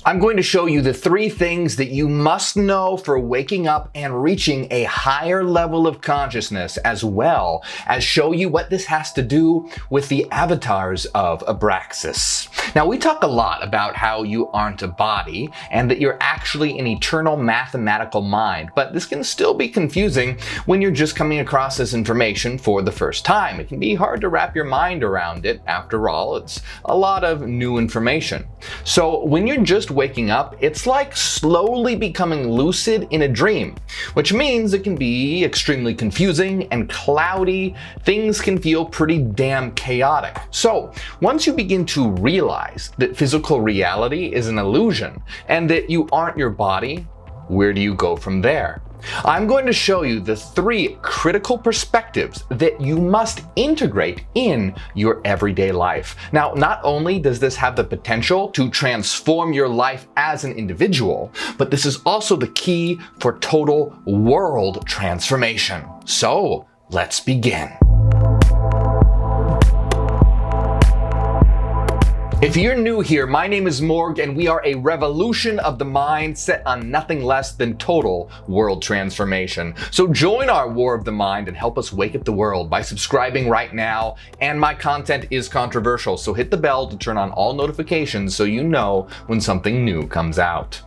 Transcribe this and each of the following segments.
I'm going to show you the 3 things that you must know for waking up and reaching a higher level of consciousness, as well as show you what this has to do with the Avatars of Abraxas. Now, we talk a lot about how you aren't a body and that you're actually an eternal mathematical mind, but this can still be confusing when you're just coming across this information for the first time. It can be hard to wrap your mind around it. After all, it's a lot of new information. So when you're just waking up, it's like slowly becoming lucid in a dream, which means it can be extremely confusing and cloudy. Things can feel pretty damn chaotic. So once you begin to realize that physical reality is an illusion and that you aren't your body, where do you go from there? I'm going to show you the 3 critical perspectives that you must integrate in your everyday life. Now, not only does this have the potential to transform your life as an individual, but this is also the key for total world transformation. So, let's begin. If you're new here, my name is Morgue, and we are a revolution of the mind set on nothing less than total world transformation. So join our war of the mind and help us wake up the world by subscribing right now. And my content is controversial, so hit the bell to turn on all notifications so you know when something new comes out.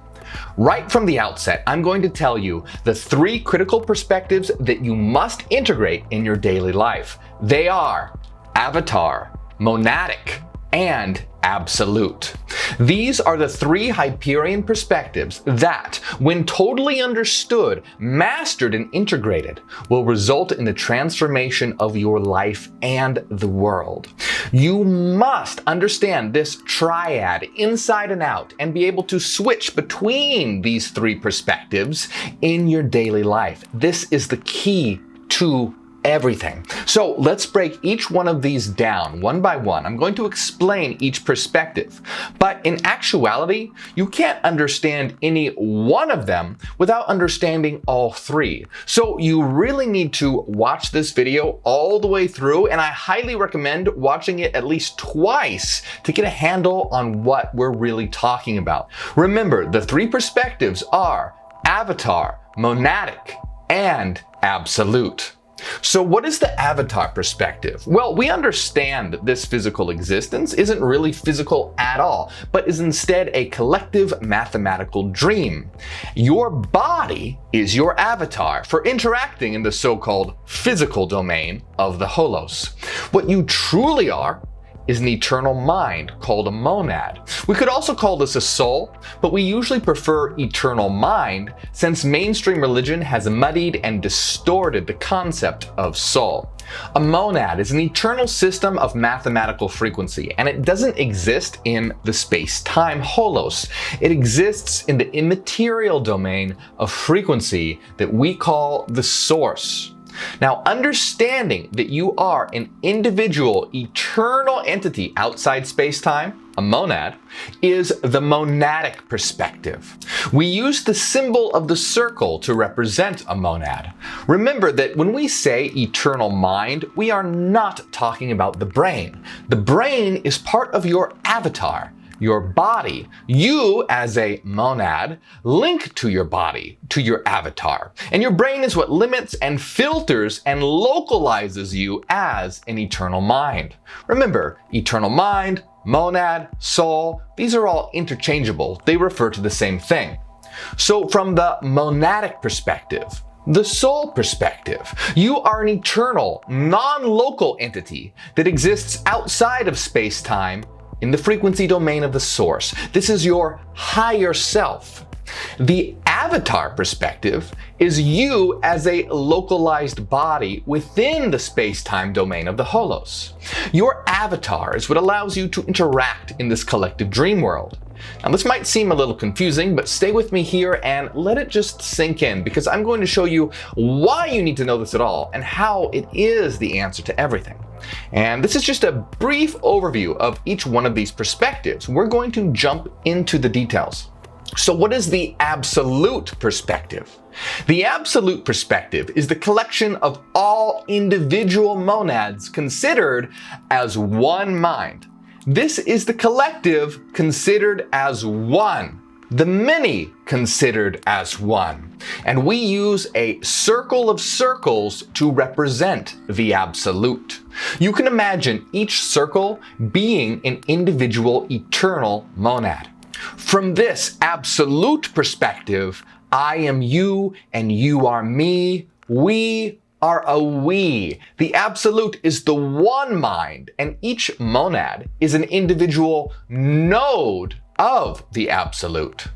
Right from the outset, I'm going to tell you the 3 critical perspectives that you must integrate in your daily life. They are avatar, monadic, and absolute. These are the 3 Hyperian perspectives that, when totally understood, mastered, and integrated, will result in the transformation of your life and the world. You must understand this triad inside and out and be able to switch between these 3 perspectives in your daily life. This is the key to everything. So let's break each one of these down one by one. I'm going to explain each perspective, but in actuality, you can't understand any one of them without understanding all 3. So you really need to watch this video all the way through, and I highly recommend watching it at least twice to get a handle on what we're really talking about. Remember, the 3 perspectives are avatar, monadic, and absolute. So what is the avatar perspective? Well, we understand that this physical existence isn't really physical at all, but is instead a collective mathematical dream. Your body is your avatar for interacting in the so-called physical domain of the holos. What you truly are is an eternal mind called a monad. We could also call this a soul, but we usually prefer eternal mind since mainstream religion has muddied and distorted the concept of soul. A monad is an eternal system of mathematical frequency, and it doesn't exist in the space-time holos. It exists in the immaterial domain of frequency that we call the source. Now, understanding that you are an individual, eternal entity outside space-time, a monad, is the monadic perspective. We use the symbol of the circle to represent a monad. Remember that when we say eternal mind, we are not talking about the brain. The brain is part of your avatar, your body. You, as a monad, link to your body, to your avatar. And your brain is what limits and filters and localizes you as an eternal mind. Remember, eternal mind, monad, soul, these are all interchangeable. They refer to the same thing. So from the monadic perspective, the soul perspective, you are an eternal, non-local entity that exists outside of space-time in the frequency domain of the source. This is your higher self. The avatar perspective is you as a localized body within the space-time domain of the holos. Your avatar is what allows you to interact in this collective dream world. Now, this might seem a little confusing, but stay with me here and let it just sink in, because I'm going to show you why you need to know this at all and how it is the answer to everything. And this is just a brief overview of each one of these perspectives. We're going to jump into the details. So what is the absolute perspective? The absolute perspective is the collection of all individual monads considered as one mind. This is the collective considered as one. the many considered as one. And we use a circle of circles to represent the absolute. You can imagine each circle being an individual eternal monad. From this absolute perspective, I am you and you are me, we are a we. The absolute is the one mind, and each monad is an individual node of the absolute.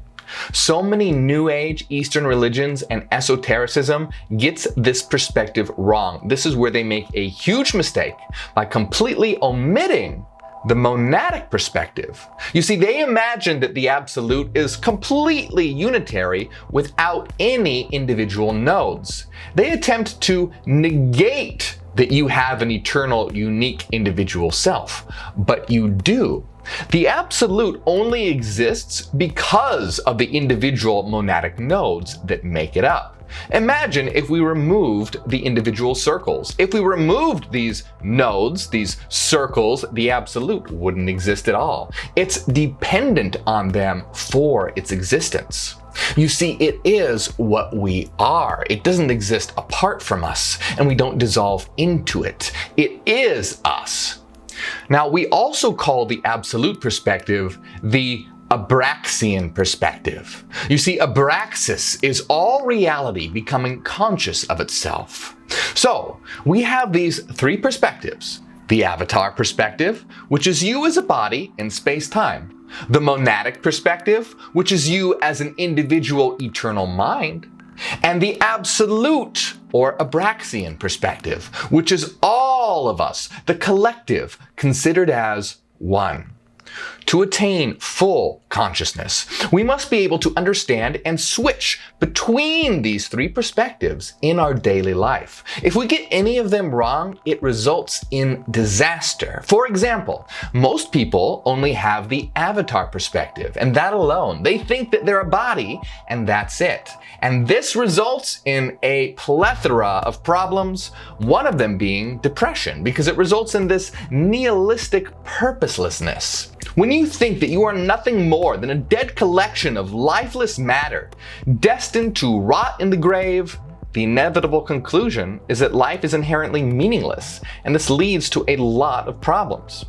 So many New Age Eastern religions and esotericism gets this perspective wrong. This is where they make a huge mistake by completely omitting the monadic perspective. You see, they imagine that the absolute is completely unitary without any individual nodes. They attempt to negate that you have an eternal, unique individual self, but you do. The absolute only exists because of the individual monadic nodes that make it up. Imagine if we removed the individual circles. If we removed these nodes, these circles, the absolute wouldn't exist at all. It's dependent on them for its existence. You see, it is what we are. It doesn't exist apart from us, and we don't dissolve into it. It is us. Now, we also call the absolute perspective the Abraxian perspective. You see, Abraxas is all reality becoming conscious of itself. So, we have these three perspectives. The avatar perspective, which is you as a body in space-time. The monadic perspective, which is you as an individual eternal mind. And the absolute or Abraxian perspective, which is all of us, the collective, considered as one. To attain full consciousness, we must be able to understand and switch between these three perspectives in our daily life. If we get any of them wrong, it results in disaster. For example, most people only have the avatar perspective, and that alone. They think that they're a body, and that's it. And this results in a plethora of problems, one of them being depression, because it results in this nihilistic purposelessness. When you think that you are nothing more than a dead collection of lifeless matter, destined to rot in the grave, the inevitable conclusion is that life is inherently meaningless, and this leads to a lot of problems.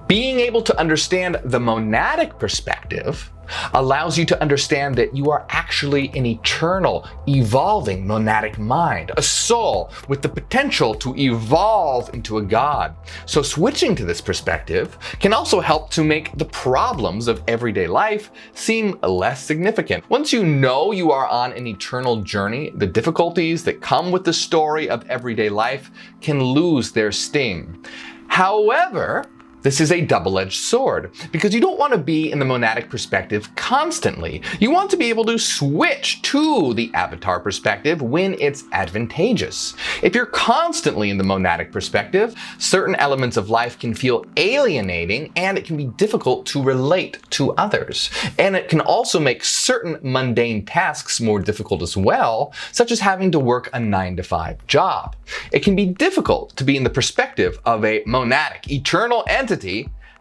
Being able to understand the monadic perspective allows you to understand that you are actually an eternal, evolving monadic mind, a soul with the potential to evolve into a god. So switching to this perspective can also help to make the problems of everyday life seem less significant. Once you know you are on an eternal journey, the difficulties that come with the story of everyday life can lose their sting. However, this is a double-edged sword, because you don't want to be in the monadic perspective constantly. You want to be able to switch to the avatar perspective when it's advantageous. If you're constantly in the monadic perspective, certain elements of life can feel alienating, and it can be difficult to relate to others. And it can also make certain mundane tasks more difficult as well, such as having to work a 9-to-5 job. It can be difficult to be in the perspective of a monadic, eternal entity,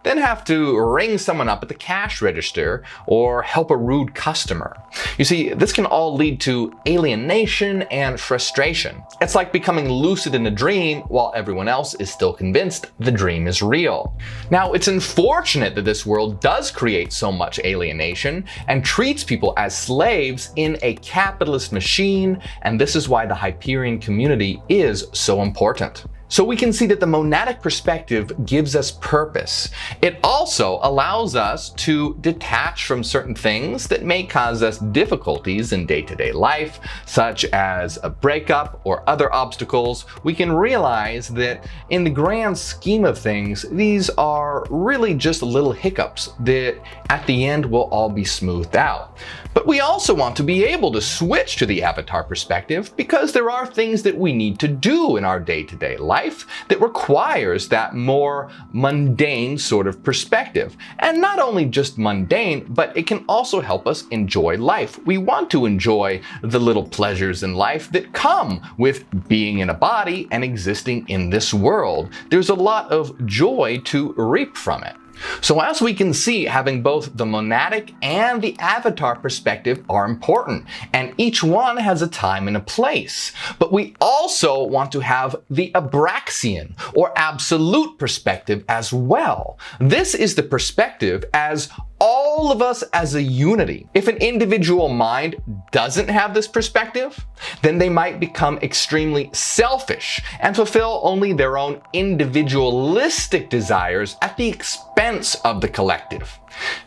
then have to ring someone up at the cash register or help a rude customer. You see, this can all lead to alienation and frustration. It's like becoming lucid in a dream while everyone else is still convinced the dream is real. Now, it's unfortunate that this world does create so much alienation and treats people as slaves in a capitalist machine, and this is why the Hyperian community is so important. So we can see that the monadic perspective gives us purpose. It also allows us to detach from certain things that may cause us difficulties in day-to-day life, such as a breakup or other obstacles. We can realize that in the grand scheme of things, these are really just little hiccups that at the end will all be smoothed out. But we also want to be able to switch to the avatar perspective because there are things that we need to do in our day-to-day life that requires that more mundane sort of perspective. And not only just mundane, but it can also help us enjoy life. We want to enjoy the little pleasures in life that come with being in a body and existing in this world. There's a lot of joy to reap from it. So as we can see, having both the monadic and the avatar perspective are important, and each one has a time and a place. But we also want to have the Abraxian or absolute perspective as well. This is the perspective as all of us as a unity. If an individual mind doesn't have this perspective, then they might become extremely selfish and fulfill only their own individualistic desires at the expense of the collective.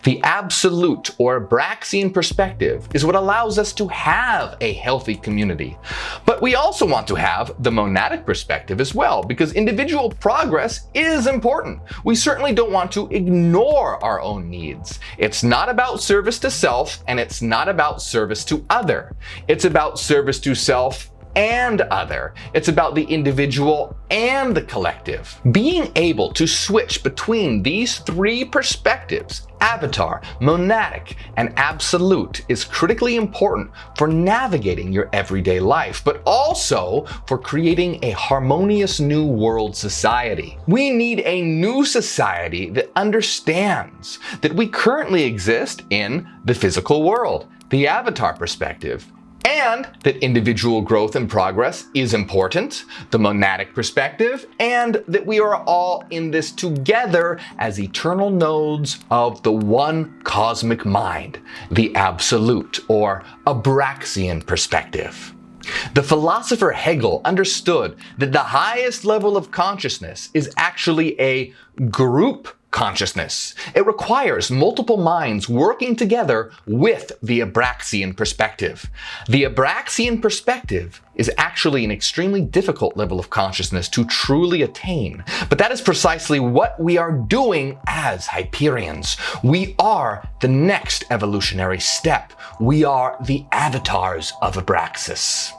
The absolute or Abraxian perspective is what allows us to have a healthy community. But we also want to have the monadic perspective as well, because individual progress is important. We certainly don't want to ignore our own needs. It's not about service to self, and it's not about service to other. It's about service to self and other. It's about the individual and the collective. Being able to switch between these three perspectives, avatar, monadic, and absolute, is critically important for navigating your everyday life, but also for creating a harmonious new world society. We need a new society that understands that we currently exist in the physical world, the avatar perspective, and that individual growth and progress is important, the monadic perspective, and that we are all in this together as eternal nodes of the one cosmic mind, the absolute or Abraxian perspective. The philosopher Hegel understood that the highest level of consciousness is actually a group consciousness. It requires multiple minds working together with the Abraxian perspective. The Abraxian perspective is actually an extremely difficult level of consciousness to truly attain, but that is precisely what we are doing as Hyperians. We are the next evolutionary step. We are the Avatars of Abraxas.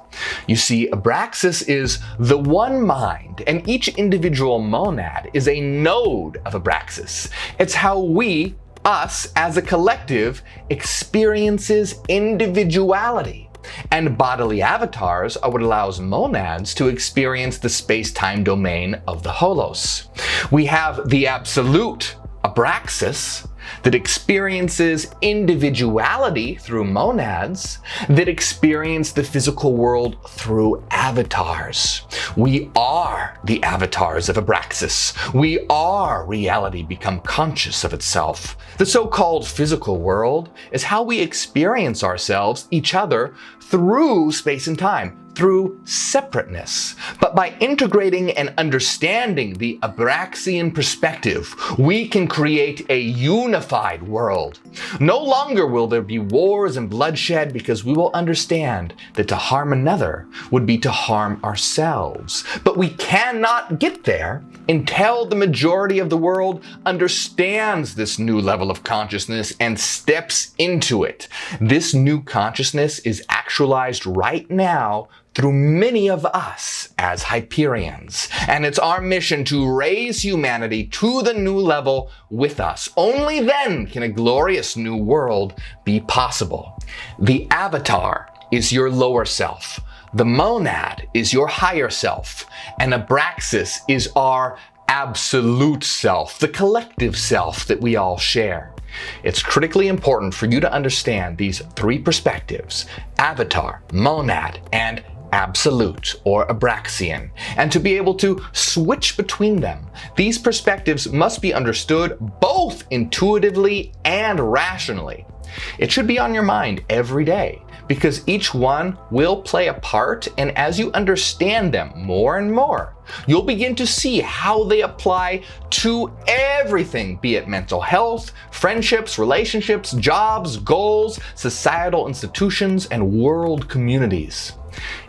You see, Abraxas is the one mind, and each individual monad is a node of Abraxas. It's how we, us as a collective, experiences individuality. And bodily avatars are what allows monads to experience the space-time domain of the holos. We have the absolute Abraxas that experiences individuality through monads, that experience the physical world through avatars. We are the avatars of Abraxas. We are reality become conscious of itself. The so-called physical world is how we experience ourselves, each other, through space and time, through separateness. But by integrating and understanding the Abraxian perspective, we can create a unified world. No longer will there be wars and bloodshed, because we will understand that to harm another would be to harm ourselves. But we cannot get there until the majority of the world understands this new level of consciousness and steps into it. This new consciousness is actualized right now through many of us as Hyperians, and it's our mission to raise humanity to the new level with us. Only then can a glorious new world be possible. The avatar is your lower self, the monad is your higher self, and Abraxas is our absolute self, the collective self that we all share. It's critically important for you to understand these three perspectives: avatar, monad, and absolute or Abraxian, and to be able to switch between them. These perspectives must be understood both intuitively and rationally. It should be on your mind every day, because each one will play a part, and as you understand them more and more, you'll begin to see how they apply to everything, be it mental health, friendships, relationships, jobs, goals, societal institutions, and world communities.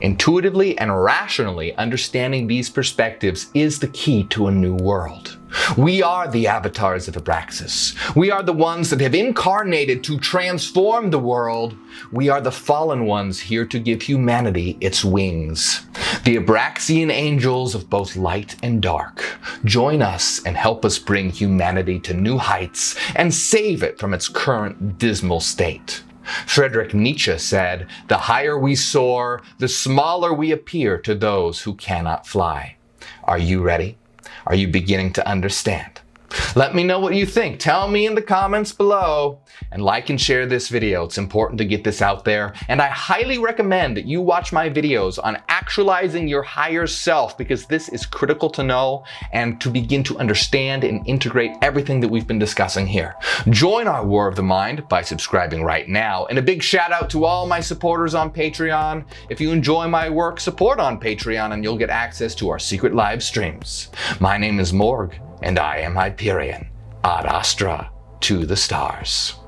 Intuitively and rationally understanding these perspectives is the key to a new world. We are the avatars of Abraxas. We are the ones that have incarnated to transform the world. We are the fallen ones here to give humanity its wings. The Abraxian angels of both light and dark. Join us and help us bring humanity to new heights and save it from its current dismal state. Friedrich Nietzsche said, "The higher we soar, the smaller we appear to those who cannot fly." Are you ready? Are you beginning to understand? Let me know what you think. Tell me in the comments below. And like and share this video. It's important to get this out there. And I highly recommend that you watch my videos on actualizing your higher self, because this is critical to know and to begin to understand and integrate everything that we've been discussing here. Join our War of the Mind by subscribing right now. And a big shout out to all my supporters on Patreon. If you enjoy my work, support on Patreon and you'll get access to our secret live streams. My name is Morgue, and I am Hyperian. Ad Astra to the stars.